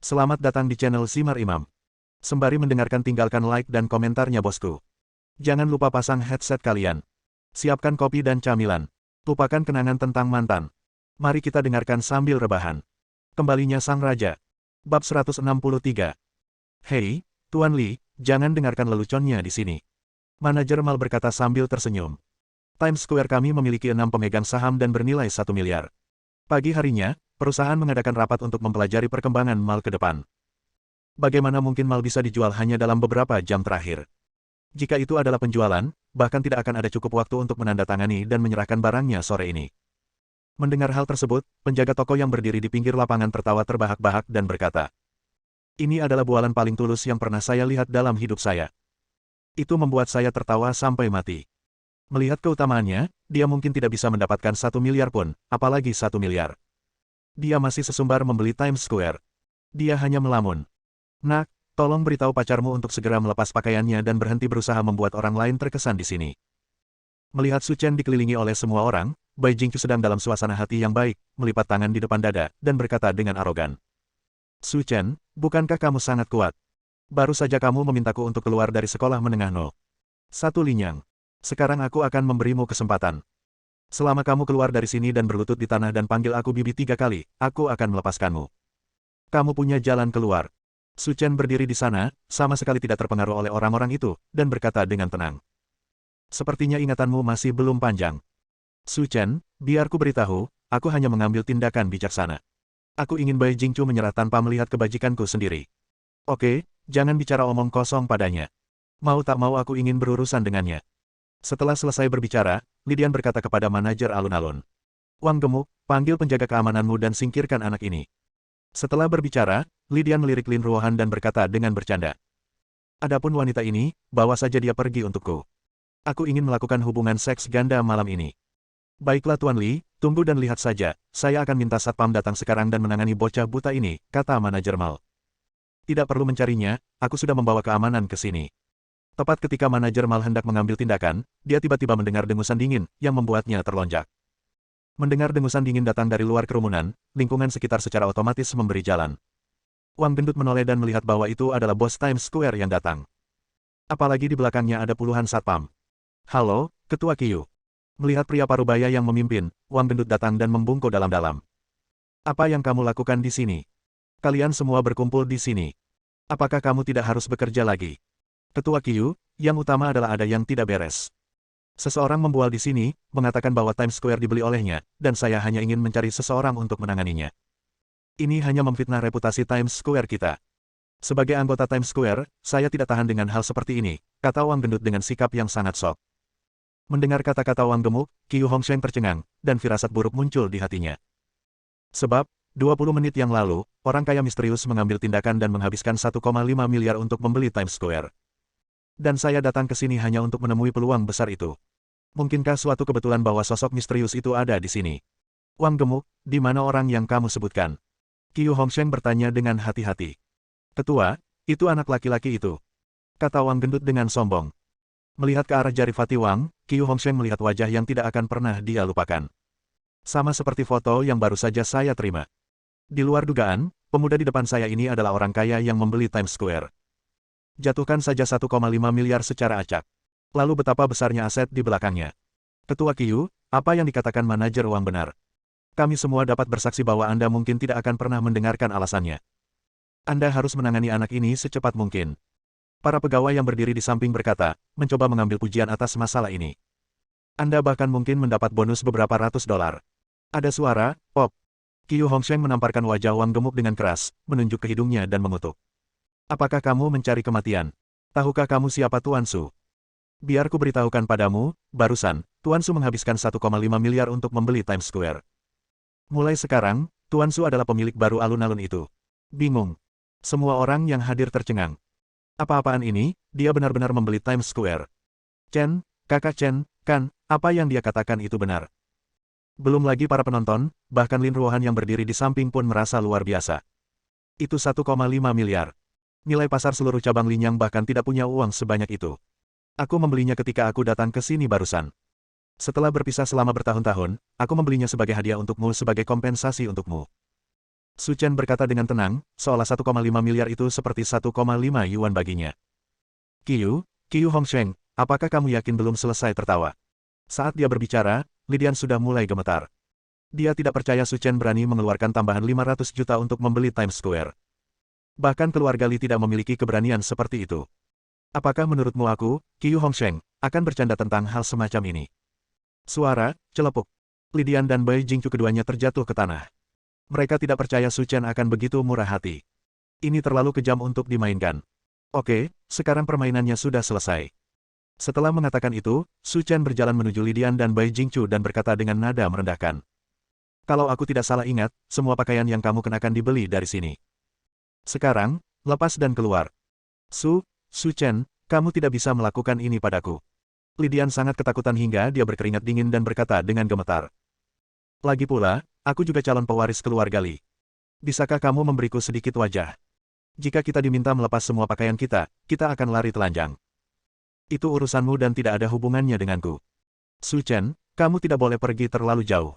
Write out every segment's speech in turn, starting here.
Selamat datang di channel Simar Imam. Sembari mendengarkan tinggalkan like dan komentarnya bosku. Jangan lupa pasang headset kalian. Siapkan kopi dan camilan. Lupakan kenangan tentang mantan. Mari kita dengarkan sambil rebahan. Kembalinya Sang Raja. Bab 163. Hei, Tuan Lee, jangan dengarkan leluconnya di sini. Manajer Mal berkata sambil tersenyum. Times Square kami memiliki 6 pemegang saham dan bernilai 1 miliar. Pagi harinya, perusahaan mengadakan rapat untuk mempelajari perkembangan Mal ke depan. Bagaimana mungkin Mal bisa dijual hanya dalam beberapa jam terakhir? Jika itu adalah penjualan, bahkan tidak akan ada cukup waktu untuk menandatangani dan menyerahkan barangnya sore ini. Mendengar hal tersebut, penjaga toko yang berdiri di pinggir lapangan tertawa terbahak-bahak dan berkata, "Ini adalah bualan paling tulus yang pernah saya lihat dalam hidup saya." Itu membuat saya tertawa sampai mati. Melihat keutamaannya, dia mungkin tidak bisa mendapatkan 1 miliar pun, apalagi 1 miliar. Dia masih sesumbar membeli Times Square. Dia hanya melamun. "Nak, tolong beritahu pacarmu untuk segera melepas pakaiannya dan berhenti berusaha membuat orang lain terkesan di sini." Melihat Su Chen dikelilingi oleh semua orang, Bai Jingqiu sedang dalam suasana hati yang baik, melipat tangan di depan dada, dan berkata dengan arogan. "Su Chen, bukankah kamu sangat kuat? Baru saja kamu memintaku untuk keluar dari sekolah menengah No. 1 Linyang. Sekarang aku akan memberimu kesempatan. Selama kamu keluar dari sini dan berlutut di tanah dan panggil aku bibi 3 kali, aku akan melepaskanmu. Kamu punya jalan keluar." Su Chen berdiri di sana, sama sekali tidak terpengaruh oleh orang-orang itu, dan berkata dengan tenang. "Sepertinya ingatanmu masih belum panjang. Su Chen, biarku beritahu, aku hanya mengambil tindakan bijaksana. Aku ingin Bai Jingqiu menyerah tanpa melihat kebajikanku sendiri. Oke, jangan bicara omong kosong padanya. Mau tak mau aku ingin berurusan dengannya." Setelah selesai berbicara, Lidian berkata kepada manajer alun-alun. "Wang Gemuk, panggil penjaga keamananmu dan singkirkan anak ini." Setelah berbicara, Lidian melirik Lin Ruohan dan berkata dengan bercanda. "Adapun wanita ini, bawa saja dia pergi untukku. Aku ingin melakukan hubungan seks ganda malam ini." "Baiklah Tuan Li, tunggu dan lihat saja, saya akan minta satpam datang sekarang dan menangani bocah buta ini," kata manajer Mal. "Tidak perlu mencarinya, aku sudah membawa keamanan ke sini." Tepat ketika manajer Mal hendak mengambil tindakan, dia tiba-tiba mendengar dengusan dingin, yang membuatnya terlonjak. Mendengar dengusan dingin datang dari luar kerumunan, lingkungan sekitar secara otomatis memberi jalan. Wang Gendut menoleh dan melihat bahwa itu adalah bos Times Square yang datang. Apalagi di belakangnya ada puluhan satpam. "Halo, Ketua Qiu." Melihat pria parubaya yang memimpin, Wang Gendut datang dan membungkuk dalam-dalam. "Apa yang kamu lakukan di sini? Kalian semua berkumpul di sini. Apakah kamu tidak harus bekerja lagi?" "Ketua Qiu, yang utama adalah ada yang tidak beres. Seseorang membual di sini, mengatakan bahwa Times Square dibeli olehnya, dan saya hanya ingin mencari seseorang untuk menanganinya. Ini hanya memfitnah reputasi Times Square kita. Sebagai anggota Times Square, saya tidak tahan dengan hal seperti ini," kata Wang Gendut dengan sikap yang sangat sok. Mendengar kata-kata Wang Gemuk, Qiu Hongsheng tercengang, dan firasat buruk muncul di hatinya. Sebab, 20 menit yang lalu, orang kaya misterius mengambil tindakan dan menghabiskan 1,5 miliar untuk membeli Times Square. Dan saya datang ke sini hanya untuk menemui peluang besar itu. Mungkinkah suatu kebetulan bahwa sosok misterius itu ada di sini? "Wang Gemuk, di mana orang yang kamu sebutkan?" Qiu Hongsheng bertanya dengan hati-hati. "Ketua, itu anak laki-laki itu," kata Wang Gendut dengan sombong. Melihat ke arah jari Fatih Wang, Qiu Hongsheng melihat wajah yang tidak akan pernah dia lupakan. Sama seperti foto yang baru saja saya terima. Di luar dugaan, pemuda di depan saya ini adalah orang kaya yang membeli Times Square. Jatuhkan saja 1,5 miliar secara acak. Lalu betapa besarnya aset di belakangnya. "Ketua Qiu, apa yang dikatakan manajer Wang benar. Kami semua dapat bersaksi bahwa Anda mungkin tidak akan pernah mendengarkan alasannya. Anda harus menangani anak ini secepat mungkin." Para pegawai yang berdiri di samping berkata, mencoba mengambil pujian atas masalah ini. "Anda bahkan mungkin mendapat bonus beberapa ratus dolar." Ada suara, "Pop." Qiu Hongsheng menamparkan wajah Wang Gemuk dengan keras, menunjuk ke hidungnya dan mengutuk. "Apakah kamu mencari kematian? Tahukah kamu siapa Tuan Su? Biar ku beritahukan padamu, barusan, Tuan Su menghabiskan 1,5 miliar untuk membeli Times Square. Mulai sekarang, Tuan Su adalah pemilik baru alun-alun itu." Bingung. Semua orang yang hadir tercengang. Apa-apaan ini, dia benar-benar membeli Times Square. "Chen, kakak Chen, kan, apa yang dia katakan itu benar." Belum lagi para penonton, bahkan Lin Ruohan yang berdiri di samping pun merasa luar biasa. Itu 1,5 miliar. Nilai pasar seluruh cabang Linyang bahkan tidak punya uang sebanyak itu. Aku membelinya ketika aku datang ke sini barusan. Setelah berpisah selama bertahun-tahun, aku membelinya sebagai hadiah untukmu sebagai kompensasi untukmu. Su Chen berkata dengan tenang, seolah 1,5 miliar itu seperti 1,5 yuan baginya. Qiu Hongsheng, apakah kamu yakin belum selesai tertawa? Saat dia berbicara, Lidian sudah mulai gemetar. Dia tidak percaya Su Chen berani mengeluarkan tambahan 500 juta untuk membeli Times Square. Bahkan keluarga Li tidak memiliki keberanian seperti itu. Apakah menurutmu aku, Qiu Hongsheng, akan bercanda tentang hal semacam ini? Suara, celepuk. Lidian dan Bai Jingchu keduanya terjatuh ke tanah. Mereka tidak percaya Su Chen akan begitu murah hati. Ini terlalu kejam untuk dimainkan. Oke, sekarang permainannya sudah selesai. Setelah mengatakan itu, Su Chen berjalan menuju Lidian dan Bai Jingchu dan berkata dengan nada merendahkan. Kalau aku tidak salah ingat, semua pakaian yang kamu kenakan dibeli dari sini. Sekarang, lepas dan keluar. Su Chen, kamu tidak bisa melakukan ini padaku. Lidian sangat ketakutan hingga dia berkeringat dingin dan berkata dengan gemetar. Lagi pula, aku juga calon pewaris keluarga Li. Bisakah kamu memberiku sedikit wajah? Jika kita diminta melepas semua pakaian kita akan lari telanjang. Itu urusanmu dan tidak ada hubungannya denganku. Su Chen, kamu tidak boleh pergi terlalu jauh.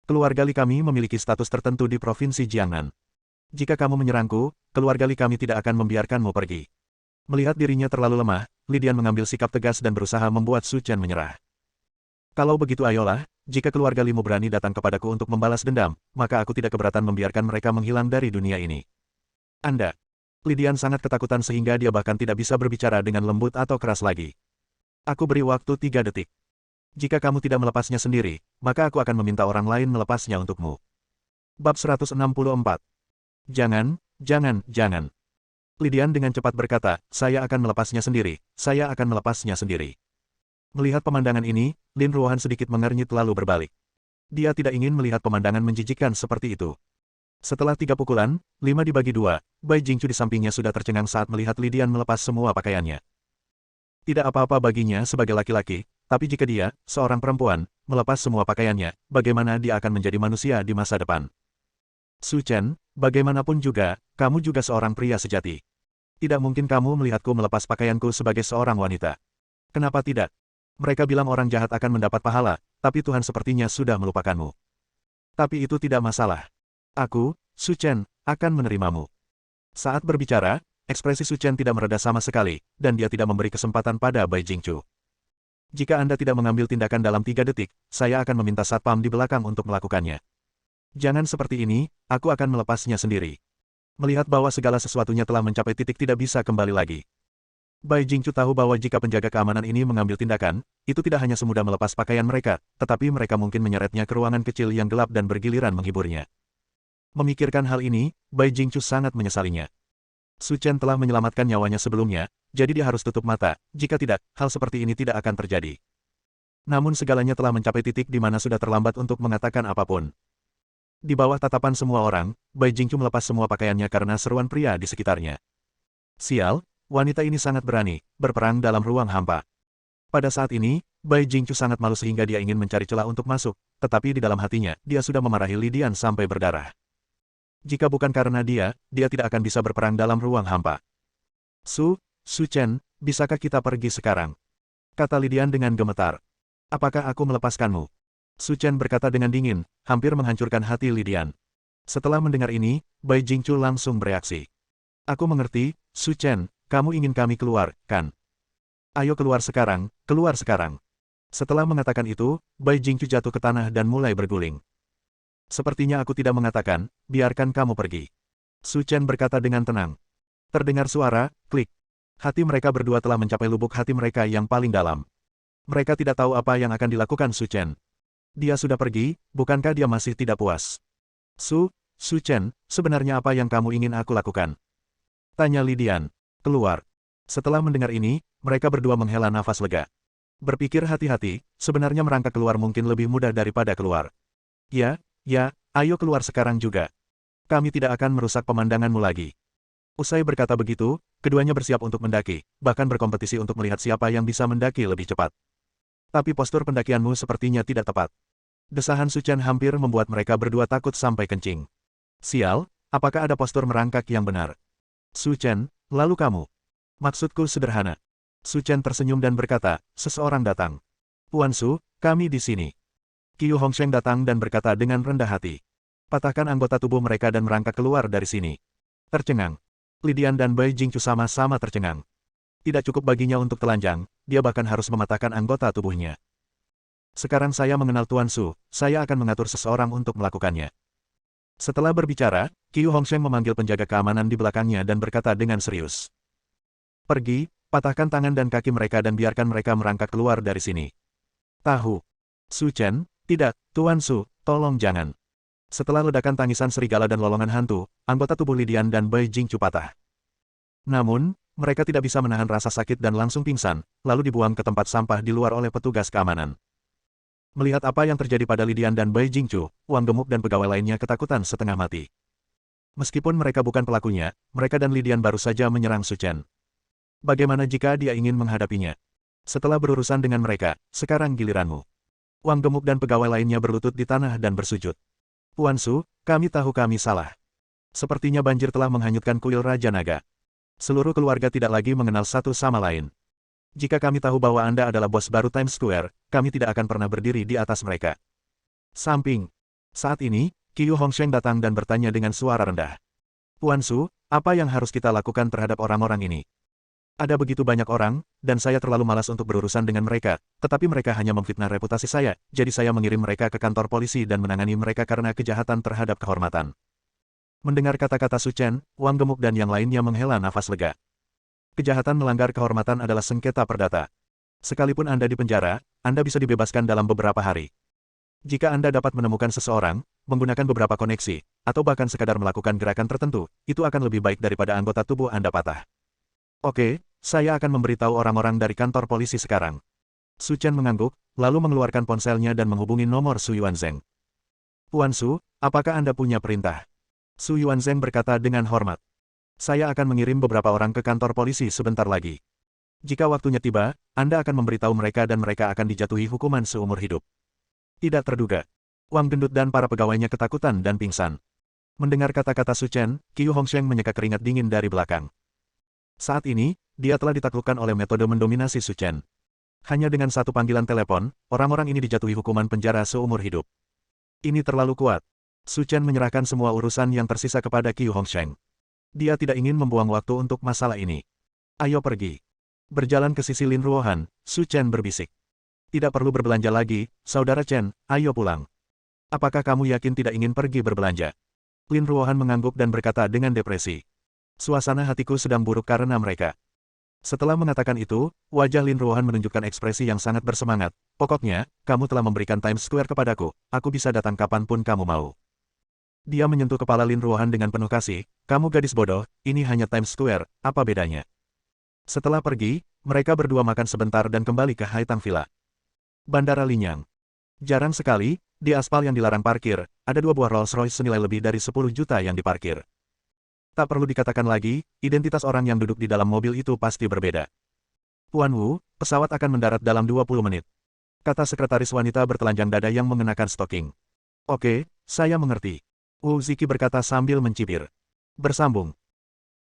Keluarga Li kami memiliki status tertentu di Provinsi Jiangnan. Jika kamu menyerangku, keluarga Li kami tidak akan membiarkanmu pergi. Melihat dirinya terlalu lemah, Lidian mengambil sikap tegas dan berusaha membuat Su Chen menyerah. Kalau begitu ayolah, jika keluarga Limu berani datang kepadaku untuk membalas dendam, maka aku tidak keberatan membiarkan mereka menghilang dari dunia ini. Anda. Lidian sangat ketakutan sehingga dia bahkan tidak bisa berbicara dengan lembut atau keras lagi. Aku beri waktu 3 detik. Jika kamu tidak melepasnya sendiri, maka aku akan meminta orang lain melepasnya untukmu. Bab 164. Jangan. Lidian dengan cepat berkata, saya akan melepasnya sendiri. Melihat pemandangan ini, Lin Ruohan sedikit mengernyit lalu berbalik. Dia tidak ingin melihat pemandangan menjijikkan seperti itu. Setelah 3 pukulan, 5 dibagi 2, Bai Jingchu di sampingnya sudah tercengang saat melihat Lidian melepas semua pakaiannya. Tidak apa-apa baginya sebagai laki-laki, tapi jika dia, seorang perempuan, melepas semua pakaiannya, bagaimana dia akan menjadi manusia di masa depan? Su Chen, bagaimanapun juga, kamu juga seorang pria sejati. Tidak mungkin kamu melihatku melepas pakaianku sebagai seorang wanita. Kenapa tidak? Mereka bilang orang jahat akan mendapat pahala, tapi Tuhan sepertinya sudah melupakanmu. Tapi itu tidak masalah. Aku, Su Chen, akan menerimamu. Saat berbicara, ekspresi Su Chen tidak mereda sama sekali, dan dia tidak memberi kesempatan pada Bai Jingchu. Jika Anda tidak mengambil tindakan dalam 3 detik, saya akan meminta satpam di belakang untuk melakukannya. Jangan seperti ini, aku akan melepasnya sendiri. Melihat bahwa segala sesuatunya telah mencapai titik tidak bisa kembali lagi. Bai Jingchu tahu bahwa jika penjaga keamanan ini mengambil tindakan, itu tidak hanya semudah melepas pakaian mereka, tetapi mereka mungkin menyeretnya ke ruangan kecil yang gelap dan bergiliran menghiburnya. Memikirkan hal ini, Bai Jingchu sangat menyesalinya. Su Chen telah menyelamatkan nyawanya sebelumnya, jadi dia harus tutup mata, jika tidak, hal seperti ini tidak akan terjadi. Namun segalanya telah mencapai titik di mana sudah terlambat untuk mengatakan apapun. Di bawah tatapan semua orang, Bai Jingchu melepas semua pakaiannya karena seruan pria di sekitarnya. Sial, wanita ini sangat berani, berperang dalam ruang hampa. Pada saat ini, Bai Jingchu sangat malu sehingga dia ingin mencari celah untuk masuk, tetapi di dalam hatinya, dia sudah memarahi Lidian sampai berdarah. Jika bukan karena dia tidak akan bisa berperang dalam ruang hampa. Su Chen, bisakah kita pergi sekarang? Kata Lidian dengan gemetar. Apakah aku melepaskanmu? Su Chen berkata dengan dingin, hampir menghancurkan hati Lidian. Setelah mendengar ini, Bai Jingchu langsung bereaksi. Aku mengerti, Su Chen, kamu ingin kami keluar, kan? Ayo keluar sekarang, keluar sekarang. Setelah mengatakan itu, Bai Jingchu jatuh ke tanah dan mulai berguling. Sepertinya aku tidak mengatakan, biarkan kamu pergi. Su Chen berkata dengan tenang. Terdengar suara, klik. Hati mereka berdua telah mencapai lubuk hati mereka yang paling dalam. Mereka tidak tahu apa yang akan dilakukan Su Chen. Dia sudah pergi, bukankah dia masih tidak puas? Su Chen, sebenarnya apa yang kamu ingin aku lakukan? Tanya Lidian. Keluar. Setelah mendengar ini, mereka berdua menghela nafas lega. Berpikir hati-hati, sebenarnya merangkak keluar mungkin lebih mudah daripada keluar. Ya, ayo keluar sekarang juga. Kami tidak akan merusak pemandanganmu lagi. Usai berkata begitu, keduanya bersiap untuk mendaki, bahkan berkompetisi untuk melihat siapa yang bisa mendaki lebih cepat. Tapi postur pendakianmu sepertinya tidak tepat. Desahan Su Chen hampir membuat mereka berdua takut sampai kencing. Sial, apakah ada postur merangkak yang benar? Su Chen, lalu kamu? Maksudku sederhana. Su Chen tersenyum dan berkata, seseorang datang. Puan Su, kami di sini. Qiu Hongsheng datang dan berkata dengan rendah hati. Patahkan anggota tubuh mereka dan merangkak keluar dari sini. Tercengang. Lidian dan Bai Jingchu sama-sama tercengang. Tidak cukup baginya untuk telanjang, dia bahkan harus mematahkan anggota tubuhnya. Sekarang saya mengenal Tuan Su, saya akan mengatur seseorang untuk melakukannya. Setelah berbicara, Qiu Hongsheng memanggil penjaga keamanan di belakangnya dan berkata dengan serius. Pergi, patahkan tangan dan kaki mereka dan biarkan mereka merangkak keluar dari sini. Tahu. Su Chen, tidak, Tuan Su, tolong jangan. Setelah ledakan tangisan serigala dan lolongan hantu, anggota tubuh Lidian dan Bai Jingchu patah. Namun, mereka tidak bisa menahan rasa sakit dan langsung pingsan, lalu dibuang ke tempat sampah di luar oleh petugas keamanan. Melihat apa yang terjadi pada Lidian dan Bai Jingchu, Wang Gemuk dan pegawai lainnya ketakutan setengah mati. Meskipun mereka bukan pelakunya, mereka dan Lidian baru saja menyerang Su Chen. Bagaimana jika dia ingin menghadapinya? Setelah berurusan dengan mereka, sekarang giliranmu. Wang Gemuk dan pegawai lainnya berlutut di tanah dan bersujud. Tuan Su, kami tahu kami salah. Sepertinya banjir telah menghanyutkan kuil Raja Naga. Seluruh keluarga tidak lagi mengenal satu sama lain. Jika kami tahu bahwa Anda adalah bos baru Times Square, kami tidak akan pernah berdiri di atas mereka. Samping. Saat ini, Qiu Hongsheng datang dan bertanya dengan suara rendah. Tuan Su, apa yang harus kita lakukan terhadap orang-orang ini? Ada begitu banyak orang, dan saya terlalu malas untuk berurusan dengan mereka, tetapi mereka hanya memfitnah reputasi saya, jadi saya mengirim mereka ke kantor polisi dan menangani mereka karena kejahatan terhadap kehormatan. Mendengar kata-kata Su Chen, Wang Gemuk dan yang lainnya menghela nafas lega. Kejahatan melanggar kehormatan adalah sengketa perdata. Sekalipun Anda di penjara, Anda bisa dibebaskan dalam beberapa hari. Jika Anda dapat menemukan seseorang, menggunakan beberapa koneksi, atau bahkan sekadar melakukan gerakan tertentu, itu akan lebih baik daripada anggota tubuh Anda patah. Oke, saya akan memberitahu orang-orang dari kantor polisi sekarang. Su Chen mengangguk, lalu mengeluarkan ponselnya dan menghubungi nomor Su Yuanzheng. Tuan Su, apakah Anda punya perintah? Su Yuanzheng berkata dengan hormat. Saya akan mengirim beberapa orang ke kantor polisi sebentar lagi. Jika waktunya tiba, Anda akan memberitahu mereka dan mereka akan dijatuhi hukuman seumur hidup. Tidak terduga. Wang Gendut dan para pegawainya ketakutan dan pingsan. Mendengar kata-kata Su Chen, Qiu Hongsheng menyeka keringat dingin dari belakang. Saat ini, dia telah ditaklukkan oleh metode mendominasi Su Chen. Hanya dengan satu panggilan telepon, orang-orang ini dijatuhi hukuman penjara seumur hidup. Ini terlalu kuat. Su Chen menyerahkan semua urusan yang tersisa kepada Qiu Hongsheng. Dia tidak ingin membuang waktu untuk masalah ini. Ayo pergi. Berjalan ke sisi Lin Ruohan, Su Chen berbisik. Tidak perlu berbelanja lagi, Saudara Chen, ayo pulang. Apakah kamu yakin tidak ingin pergi berbelanja? Lin Ruohan mengangguk dan berkata dengan depresi. Suasana hatiku sedang buruk karena mereka. Setelah mengatakan itu, wajah Lin Ruohan menunjukkan ekspresi yang sangat bersemangat. Pokoknya, kamu telah memberikan Times Square kepadaku, aku bisa datang kapanpun kamu mau. Dia menyentuh kepala Lin Ruohan dengan penuh kasih, kamu gadis bodoh, ini hanya Times Square, apa bedanya? Setelah pergi, mereka berdua makan sebentar dan kembali ke Haitang Villa. Bandara Linyang. Jarang sekali, di aspal yang dilarang parkir, ada dua buah Rolls-Royce senilai lebih dari 10 juta yang diparkir. Tak perlu dikatakan lagi, identitas orang yang duduk di dalam mobil itu pasti berbeda. Tuan Wu, pesawat akan mendarat dalam 20 menit. Kata sekretaris wanita bertelanjang dada yang mengenakan stoking. Oke, saya mengerti. Wu Ziki berkata sambil mencibir. Bersambung.